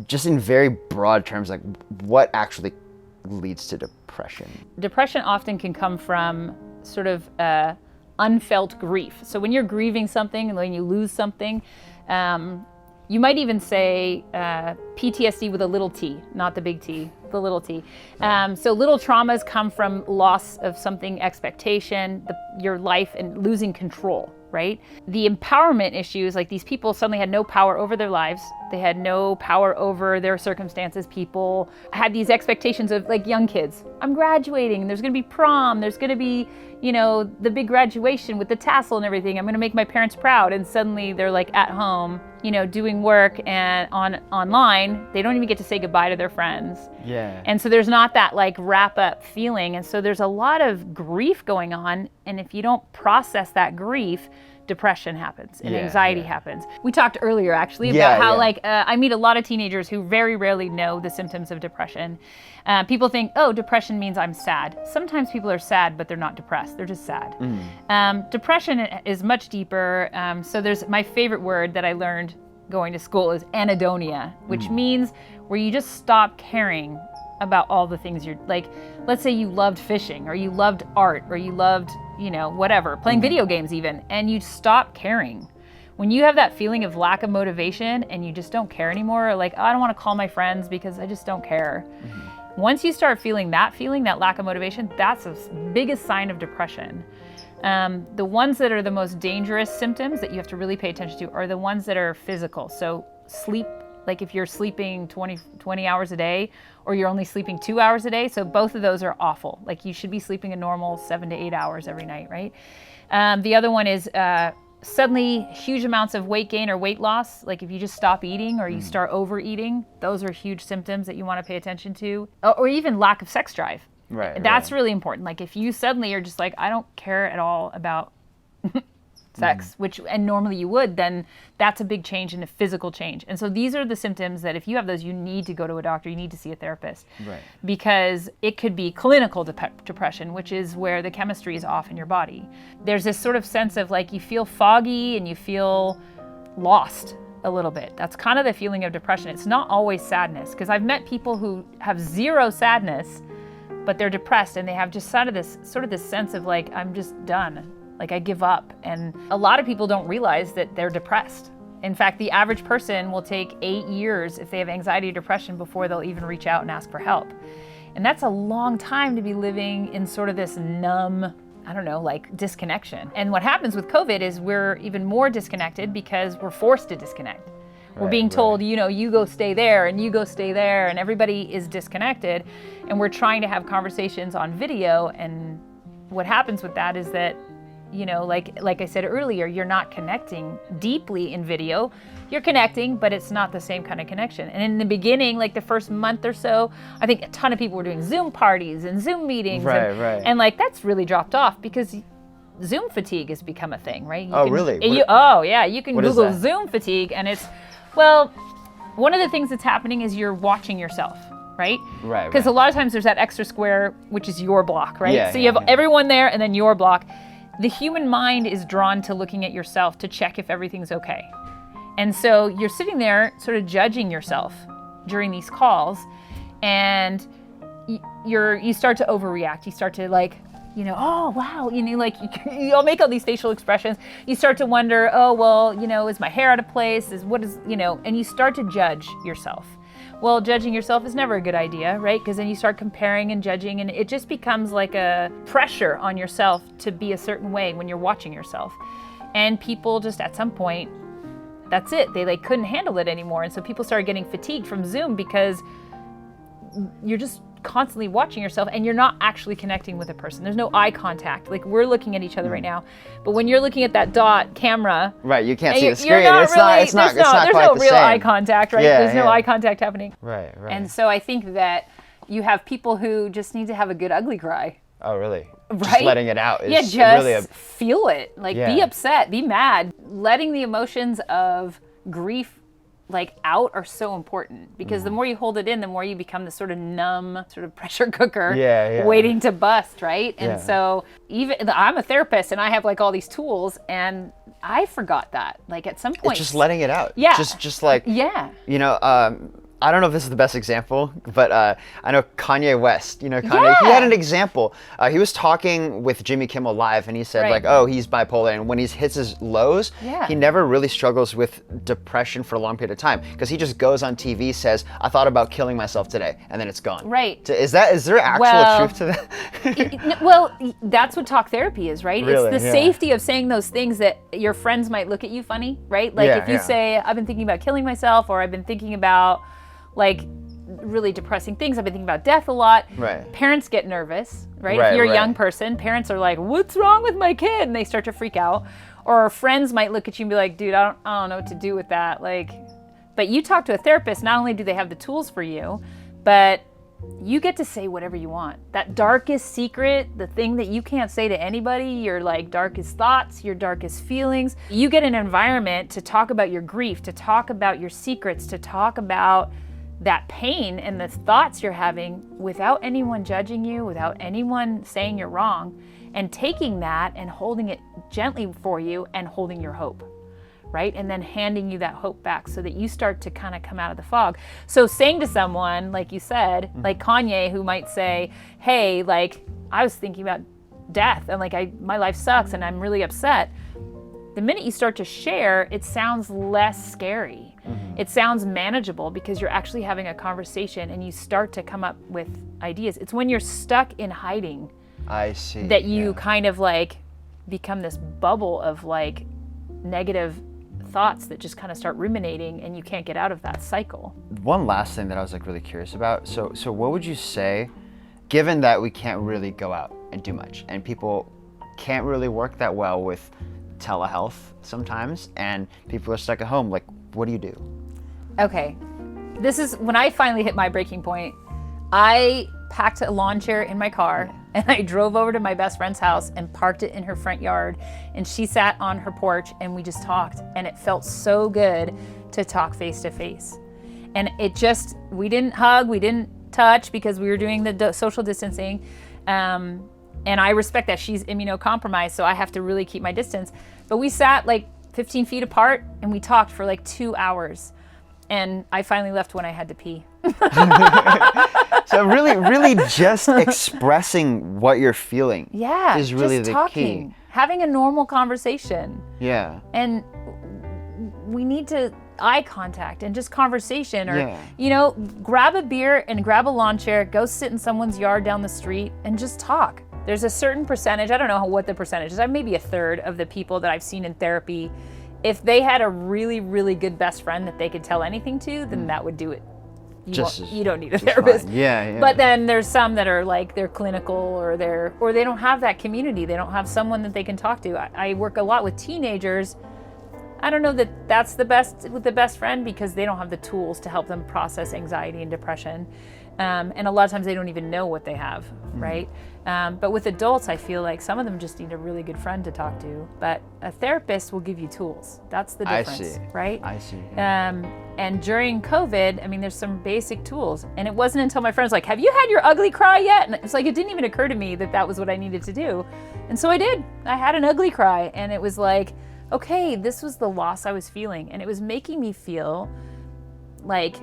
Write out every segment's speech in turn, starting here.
just in very broad terms, like what actually leads to depression? Depression often can come from sort of unfelt grief. So when you're grieving something and when you lose something, you might even say PTSD with a little t, not the big T, the little t. So little traumas come from loss of something, expectation, your life, and losing control, right? The empowerment issues, like these people suddenly had no power over their lives. They had no power over their circumstances. People had these expectations of, like, young kids. I'm graduating, there's gonna be prom, there's gonna be, the big graduation with the tassel and everything. I'm gonna make my parents proud. And suddenly they're like at home, doing work and online. They don't even get to say goodbye to their friends. Yeah. And so there's not that like wrap up feeling. And so there's a lot of grief going on. And if you don't process that grief, depression happens and anxiety happens. We talked earlier actually about how I meet a lot of teenagers who very rarely know the symptoms of depression. People think, oh, depression means I'm sad. Sometimes people are sad, but they're not depressed. They're just sad. Depression is much deeper. So there's my favorite word that I learned going to school is Anadonia, which means where you just stop caring about all the things you're like. Let's say you loved fishing, or you loved art, or you loved, whatever, playing video games even, and you stop caring. When you have that feeling of lack of motivation and you just don't care anymore, or like, oh, I don't want to call my friends because I just don't care. Once you start feeling that lack of motivation, that's the biggest sign of depression. The ones that are the most dangerous symptoms that you have to really pay attention to are the ones that are physical. So sleep, like if you're sleeping 20 hours a day, or you're only sleeping 2 hours a day. So both of those are awful. Like you should be sleeping a normal 7 to 8 hours every night, right? The other one is suddenly huge amounts of weight gain or weight loss. Like if you just stop eating or you start overeating, those are huge symptoms that you want to pay attention to. Or even lack of sex drive. Right. That's really important. Like if you suddenly are just like, I don't care at all about sex, and normally you would, then that's a big change and a physical change. And so these are the symptoms that if you have those, you need to go to a doctor, you need to see a therapist. Right. Because it could be clinical depression, which is where the chemistry is off in your body. There's this sort of sense of like you feel foggy and you feel lost a little bit. That's kind of the feeling of depression. It's not always sadness, because I've met people who have zero sadness, but they're depressed and they have just sort of this sense of like, I'm just done. Like I give up. And a lot of people don't realize that they're depressed. In fact, the average person will take 8 years if they have anxiety or depression before they'll even reach out and ask for help. And that's a long time to be living in sort of this numb, like disconnection. And what happens with COVID is we're even more disconnected because we're forced to disconnect. We're being told, you go stay there and you go stay there, and everybody is disconnected. And we're trying to have conversations on video. And what happens with that is that, like I said earlier, you're not connecting deeply in video. You're connecting, but it's not the same kind of connection. And in the beginning, like the first month or so, I think a ton of people were doing Zoom parties and Zoom meetings. And like that's really dropped off because Zoom fatigue has become a thing, right? Really? You can Google Zoom fatigue, and it's, well, one of the things that's happening is you're watching yourself. Right? Because a lot of times there's that extra square, which is your block, right? So you have everyone there and then your block. The human mind is drawn to looking at yourself to check if everything's okay. And so you're sitting there sort of judging yourself during these calls, and you start to overreact. You start to like, oh, wow, like you'll make all these facial expressions. You start to wonder, oh, well, is my hair out of place? And you start to judge yourself. Well, judging yourself is never a good idea, right? Because then you start comparing and judging, and it just becomes like a pressure on yourself to be a certain way when you're watching yourself. And people just at some point, that's it. They couldn't handle it anymore. And so people started getting fatigued from Zoom because you're just constantly watching yourself and you're not actually connecting with a person. There's no eye contact. Like we're looking at each other right now, but when you're looking at that dot camera, right, you can't see the screen. There's no real eye contact, right? There's no eye contact happening. Right. And so I think that you have people who just need to have a good ugly cry. Oh, really? Right? Just letting it out is really feel it. Like be upset, be mad. Letting the emotions of grief out are so important, because the more you hold it in, the more you become this sort of numb, sort of pressure cooker waiting to bust, right? And so even I'm a therapist and I have all these tools, and I forgot that at some point. It's just letting it out. Yeah. Just like, I don't know if this is the best example, but I know Kanye West, you know, Kanye, he had an example. He was talking with Jimmy Kimmel Live, and he said like, oh, he's bipolar, and when he hits his lows, he never really struggles with depression for a long period of time, because he just goes on TV, says, I thought about killing myself today, and then it's gone. Right. Is there actual truth to that? Well, that's what talk therapy is, right? Really? It's the safety of saying those things that your friends might look at you funny, right? Like if you say, I've been thinking about killing myself, or I've been thinking about like really depressing things. I've been thinking about death a lot. Right. Parents get nervous, right? If you're a young person, parents are like, what's wrong with my kid? And they start to freak out. Or friends might look at you and be like, dude, I don't know what to do with that. Like, but you talk to a therapist, not only do they have the tools for you, but you get to say whatever you want. That darkest secret, the thing that you can't say to anybody, your like darkest thoughts, your darkest feelings. You get an environment to talk about your grief, to talk about your secrets, to talk about that pain and the thoughts you're having without anyone judging you, without anyone saying you're wrong, and taking that and holding it gently for you and holding your hope, right? And then handing you that hope back so that you start to kind of come out of the fog. So saying to someone, like you said, like Kanye, who might say, hey, like I was thinking about death and like my life sucks and I'm really upset. The minute you start to share, it sounds less scary. It sounds manageable because you're actually having a conversation and you start to come up with ideas. It's when you're stuck in hiding that you kind of like become this bubble of like negative thoughts that just kind of start ruminating and you can't get out of that cycle. One last thing that I was like really curious about. So what would you say, given that we can't really go out and do much and people can't really work that well with telehealth sometimes and people are stuck at home, like what do you do? Okay, this is when I finally hit my breaking point. I packed a lawn chair in my car and I drove over to my best friend's house and parked it in her front yard, and she sat on her porch and we just talked, and it felt so good to talk face to face. And it just, we didn't hug, we didn't touch because we were doing the social distancing, and I respect that. She's immunocompromised, so I have to really keep my distance, but we sat like 15 feet apart and we talked for like 2 hours, and I finally left when I had to pee. So really just expressing what you're feeling is really just the talking, key. Having a normal conversation. Yeah. And we need to eye contact and just conversation, or you know, grab a beer and grab a lawn chair, go sit in someone's yard down the street and just talk. There's a certain percentage, I don't know what the percentage is, maybe a third of the people that I've seen in therapy, if they had a really, really good best friend that they could tell anything to, then that would do it. You don't need a therapist. Yeah. But then there's some that are like they're clinical, or they don't have that community. They don't have someone that they can talk to. I work a lot with teenagers. I don't know that that's the best with the best friend because they don't have the tools to help them process anxiety and depression. And a lot of times they don't even know what they have, right? But with adults, I feel like some of them just need a really good friend to talk to. But a therapist will give you tools. That's the difference, right? I see. And during COVID, I mean, there's some basic tools. And it wasn't until my friend was like, have you had your ugly cry yet? And it's like, it didn't even occur to me that that was what I needed to do. And so I did. I had an ugly cry. And it was like, okay, this was the loss I was feeling. And it was making me feel like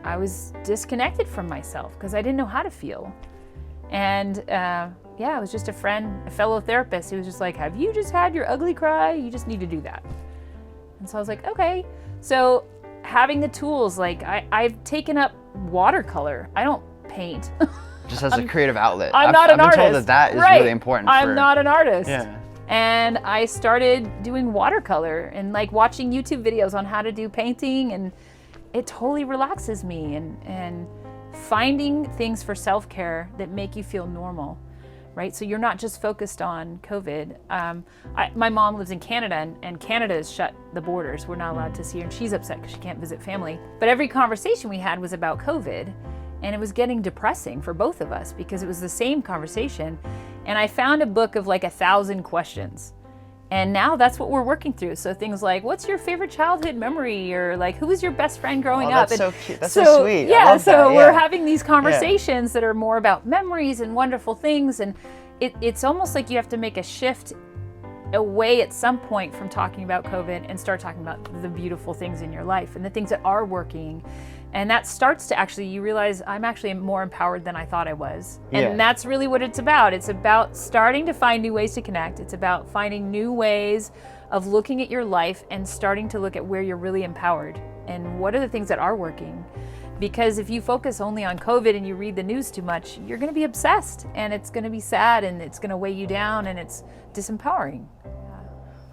I was disconnected from myself because I didn't know how to feel. And it was just a friend, a fellow therapist who was just like, have you just had your ugly cry? You just need to do that. And so I was like, okay. So having the tools, like I've taken up watercolor. I don't paint. Just as a creative outlet. I'm not an artist. I've been told that is really important. I'm not an artist. Yeah. And I started doing watercolor and like watching YouTube videos on how to do painting, and it totally relaxes me, and finding things for self-care that make you feel normal, right? So you're not just focused on COVID. My mom lives in Canada, and Canada has shut the borders. We're not allowed to see her, and she's upset because she can't visit family. But every conversation we had was about COVID, and it was getting depressing for both of us because it was the same conversation. And I found a book of like 1,000 questions. And now that's what we're working through. So things like, what's your favorite childhood memory? Or like, who was your best friend growing up? That's so cute. That's so sweet. Yeah, so we're having these conversations that are more about memories and wonderful things. And it's almost like you have to make a shift away at some point from talking about COVID and start talking about the beautiful things in your life and the things that are working. And that starts to actually, you realize I'm actually more empowered than I thought I was. And that's really what it's about. It's about starting to find new ways to connect. It's about finding new ways of looking at your life and starting to look at where you're really empowered and what are the things that are working. Because if you focus only on COVID and you read the news too much, you're going to be obsessed and it's going to be sad and it's going to weigh you down and it's disempowering.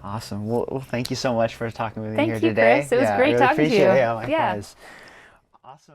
Awesome. Well, thank you so much for talking with me here today. Thank you, Chris. It was great talking to you. Yeah, likewise. Awesome.